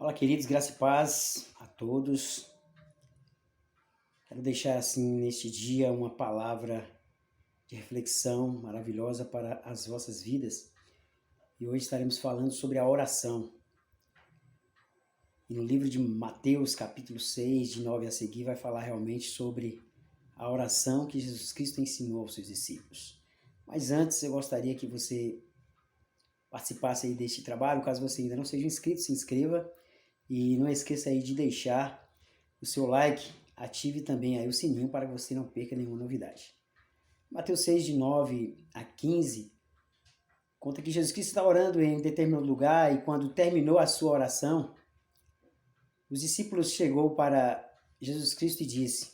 Olá, queridos, graça e paz a todos. Quero deixar assim neste dia uma palavra de reflexão maravilhosa para as vossas vidas. E hoje estaremos falando sobre a oração. E no livro de Mateus, capítulo 6, de 9 a seguir, vai falar realmente sobre a oração que Jesus Cristo ensinou aos seus discípulos. Mas antes, eu gostaria que você participasse aí deste trabalho. Caso você ainda não seja inscrito, se inscreva. E não esqueça aí de deixar o seu like, ative também aí o sininho para que você não perca nenhuma novidade. Mateus 6, de 9 a 15, conta que Jesus Cristo está orando em determinado lugar e quando terminou a sua oração, os discípulos chegou para Jesus Cristo e disse: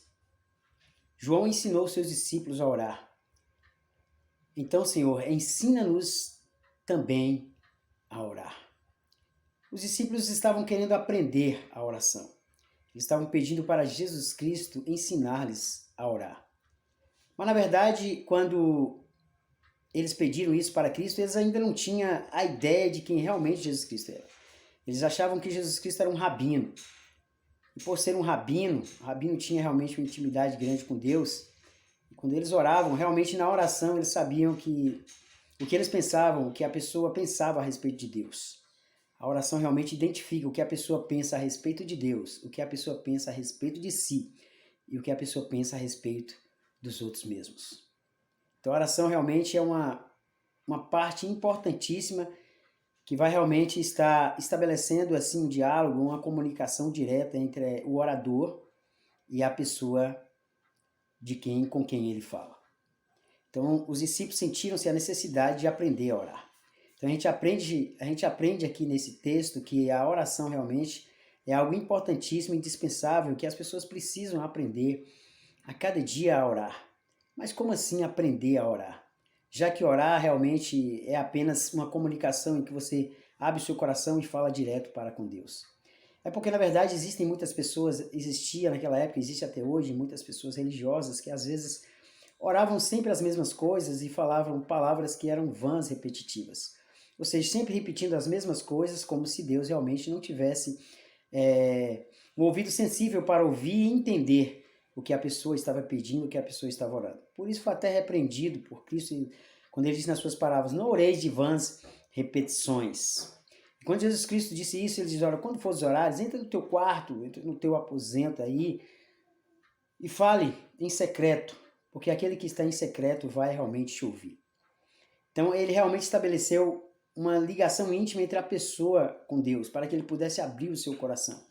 João ensinou seus discípulos a orar. Então, Senhor, ensina-nos também a orar. Os discípulos estavam querendo aprender a oração. Eles estavam pedindo para Jesus Cristo ensinar-lhes a orar. Mas, na verdade, quando eles pediram isso para Cristo, eles ainda não tinham a ideia de quem realmente Jesus Cristo era. Eles achavam que Jesus Cristo era um rabino. E por ser um rabino, o rabino tinha realmente uma intimidade grande com Deus. E quando eles oravam, realmente na oração eles sabiam que o que eles pensavam, o que a pessoa pensava a respeito de Deus. A oração realmente identifica o que a pessoa pensa a respeito de Deus, o que a pessoa pensa a respeito de si e o que a pessoa pensa a respeito dos outros mesmos. Então a oração realmente é uma parte importantíssima que vai realmente estar estabelecendo assim um diálogo, uma comunicação direta entre o orador e a pessoa com quem ele fala. Então os discípulos sentiram-se a necessidade de aprender a orar. Então a gente aprende aqui nesse texto que a oração realmente é algo importantíssimo, indispensável, que as pessoas precisam aprender a cada dia a orar. Mas como assim aprender a orar? Já que orar realmente é apenas uma comunicação em que você abre o seu coração e fala direto para com Deus. É porque, na verdade, existia naquela época, existe até hoje, muitas pessoas religiosas que às vezes oravam sempre as mesmas coisas e falavam palavras que eram vãs, repetitivas. Ou seja, sempre repetindo as mesmas coisas, como se Deus realmente não tivesse um ouvido sensível para ouvir e entender o que a pessoa estava pedindo, o que a pessoa estava orando. Por isso foi até repreendido por Cristo, quando ele disse nas suas palavras, não oreis de vãs repetições. E quando Jesus Cristo disse isso, ele diz, olha, quando fores orar, entra no teu quarto, entra no teu aposento aí, e fale em secreto, porque aquele que está em secreto vai realmente te ouvir. Então ele realmente estabeleceu uma ligação íntima entre a pessoa com Deus, para que ele pudesse abrir o seu coração.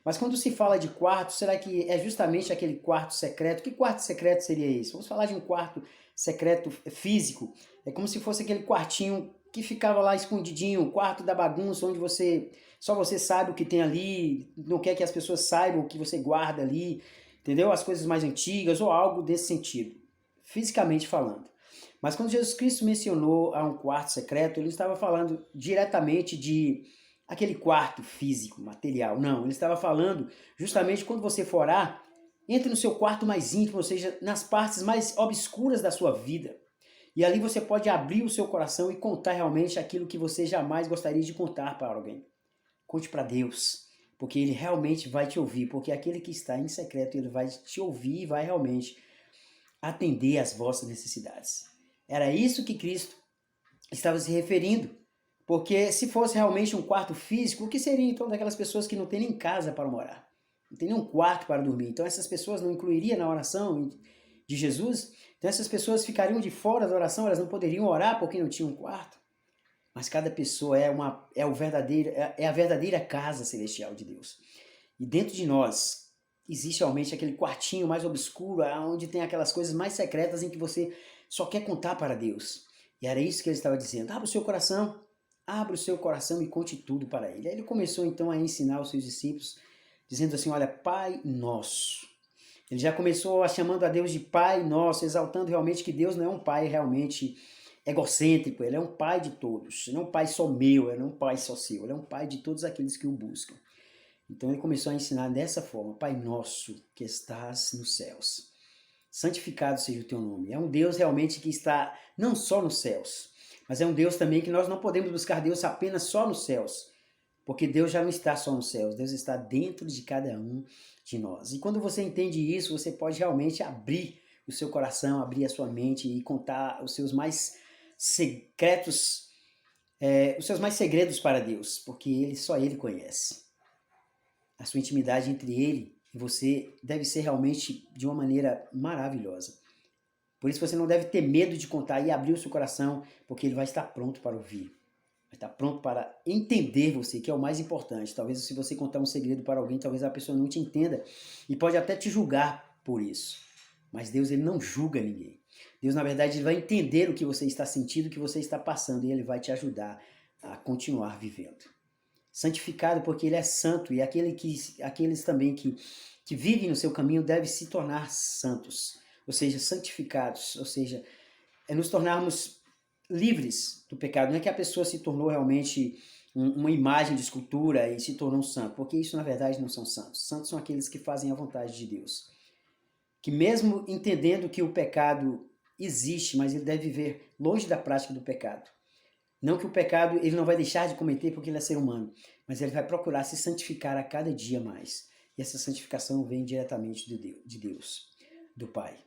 Mas quando se fala de quarto, será que é justamente aquele quarto secreto? Que quarto secreto seria esse? Vamos falar de um quarto secreto físico. É como se fosse aquele quartinho que ficava lá escondidinho, o quarto da bagunça, onde só você sabe o que tem ali, não quer que as pessoas saibam o que você guarda ali, entendeu? As coisas mais antigas ou algo desse sentido, fisicamente falando. Mas quando Jesus Cristo mencionou a um quarto secreto, ele estava falando diretamente de aquele quarto físico, material. Não, ele estava falando justamente quando você for orar, entre no seu quarto mais íntimo, ou seja, nas partes mais obscuras da sua vida. E ali você pode abrir o seu coração e contar realmente aquilo que você jamais gostaria de contar para alguém. Conte para Deus, porque Ele realmente vai te ouvir, porque aquele que está em secreto, Ele vai te ouvir e vai realmente atender às vossas necessidades. Era isso que Cristo estava se referindo. Porque se fosse realmente um quarto físico, o que seria então daquelas pessoas que não têm nem casa para morar? Não tem nem um quarto para dormir. Então essas pessoas não incluiria na oração de Jesus? Então essas pessoas ficariam de fora da oração, elas não poderiam orar porque não tinham um quarto? Mas cada pessoa é a verdadeira casa celestial de Deus. E dentro de nós existe realmente aquele quartinho mais obscuro, onde tem aquelas coisas mais secretas em que você só quer contar para Deus. E era isso que ele estava dizendo. Abra o seu coração e conte tudo para ele. Aí ele começou então a ensinar os seus discípulos, dizendo assim, olha, Pai Nosso. Ele já começou chamando a Deus de Pai Nosso, exaltando realmente que Deus não é um Pai realmente egocêntrico, ele é um Pai de todos. Ele não é um Pai só meu, ele não é um Pai só seu, ele é um Pai de todos aqueles que o buscam. Então ele começou a ensinar dessa forma, Pai Nosso que estás nos céus, santificado seja o teu nome. É um Deus realmente que está não só nos céus, mas é um Deus também que nós não podemos buscar Deus apenas só nos céus. Porque Deus já não está só nos céus, Deus está dentro de cada um de nós. E quando você entende isso, você pode realmente abrir o seu coração, abrir a sua mente e contar os seus mais secretos, os seus mais segredos para Deus, porque só Ele conhece. A sua intimidade entre Ele e você deve ser realmente de uma maneira maravilhosa. Por isso você não deve ter medo de contar e abrir o seu coração, porque Ele vai estar pronto para ouvir. Vai estar pronto para entender você, que é o mais importante. Talvez se você contar um segredo para alguém, talvez a pessoa não te entenda e pode até te julgar por isso. Mas Deus, ele não julga ninguém. Deus, na verdade, ele vai entender o que você está sentindo, o que você está passando, e ele vai te ajudar a continuar vivendo. Santificado porque ele é santo, e aqueles também que vivem no seu caminho devem se tornar santos, ou seja, santificados, ou seja, é nos tornarmos livres do pecado. Não é que a pessoa se tornou realmente uma imagem de escultura e se tornou um santo, porque isso na verdade não são santos. Santos são aqueles que fazem a vontade de Deus. Que mesmo entendendo que o pecado existe, mas ele deve viver longe da prática do pecado. Não que o pecado ele não vai deixar de cometer porque ele é ser humano, mas ele vai procurar se santificar a cada dia mais. E essa santificação vem diretamente de Deus, do Pai.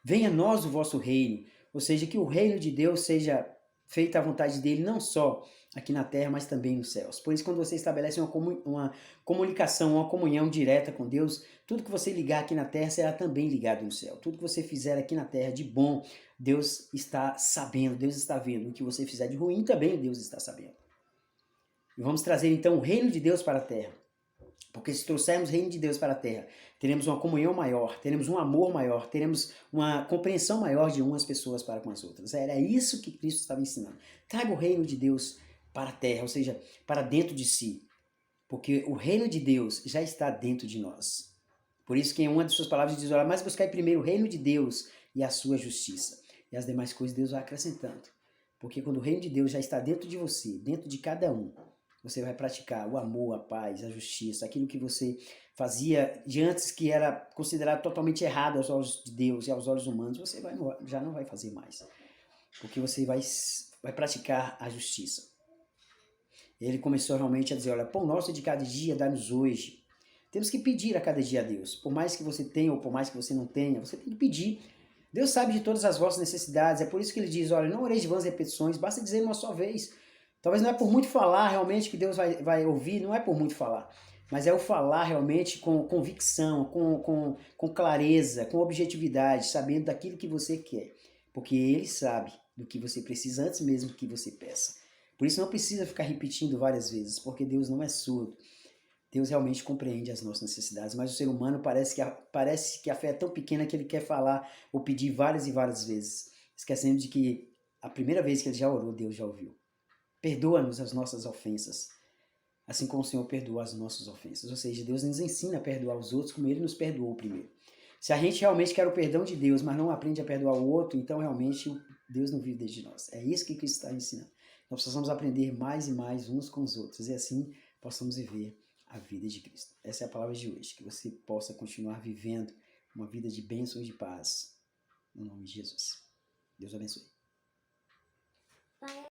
Venha a nós o vosso reino, ou seja, que o reino de Deus seja feita à vontade dele, não só aqui na terra, mas também nos céus. Por isso, quando você estabelece uma comunicação, uma comunhão direta com Deus, tudo que você ligar aqui na terra será também ligado no céu. Tudo que você fizer aqui na terra de bom, Deus está sabendo, Deus está vendo. O que você fizer de ruim também Deus está sabendo. E vamos trazer então o reino de Deus para a terra. Porque se trouxermos o reino de Deus para a terra, teremos uma comunhão maior, teremos um amor maior, teremos uma compreensão maior de umas pessoas para com as outras. Era isso que Cristo estava ensinando. Traga o reino de Deus para a terra, ou seja, para dentro de si. Porque o reino de Deus já está dentro de nós. Por isso que em uma de suas palavras diz, olha, mas buscai primeiro o reino de Deus e a sua justiça. E as demais coisas Deus vai acrescentando. Porque quando o reino de Deus já está dentro de você, dentro de cada um, você vai praticar o amor, a paz, a justiça, aquilo que você fazia de antes que era considerado totalmente errado aos olhos de Deus e aos olhos humanos, você já não vai fazer mais. Porque você vai praticar a justiça. Ele começou realmente a dizer, olha, pão nosso de cada dia dá-nos hoje. Temos que pedir a cada dia a Deus. Por mais que você tenha ou por mais que você não tenha, você tem que pedir. Deus sabe de todas as vossas necessidades. É por isso que ele diz, olha, não oreis de vãs repetições, basta dizer uma só vez. Talvez não é por muito falar realmente que Deus vai ouvir, não é por muito falar. Mas é o falar realmente com convicção, com clareza, com objetividade, sabendo daquilo que você quer. Porque Ele sabe do que você precisa antes mesmo que você peça. Por isso não precisa ficar repetindo várias vezes, porque Deus não é surdo. Deus realmente compreende as nossas necessidades, mas o ser humano parece que a fé é tão pequena que ele quer falar ou pedir várias e várias vezes, esquecendo de que a primeira vez que ele já orou, Deus já ouviu. Perdoa-nos as nossas ofensas, assim como o Senhor perdoa as nossas ofensas. Ou seja, Deus nos ensina a perdoar os outros como Ele nos perdoou primeiro. Se a gente realmente quer o perdão de Deus, mas não aprende a perdoar o outro, então realmente Deus não vive dentro de nós. É isso que Cristo está ensinando. Nós precisamos aprender mais e mais uns com os outros, e assim possamos viver a vida de Cristo. Essa é a palavra de hoje, que você possa continuar vivendo uma vida de bênção e de paz. No nome de Jesus. Deus abençoe.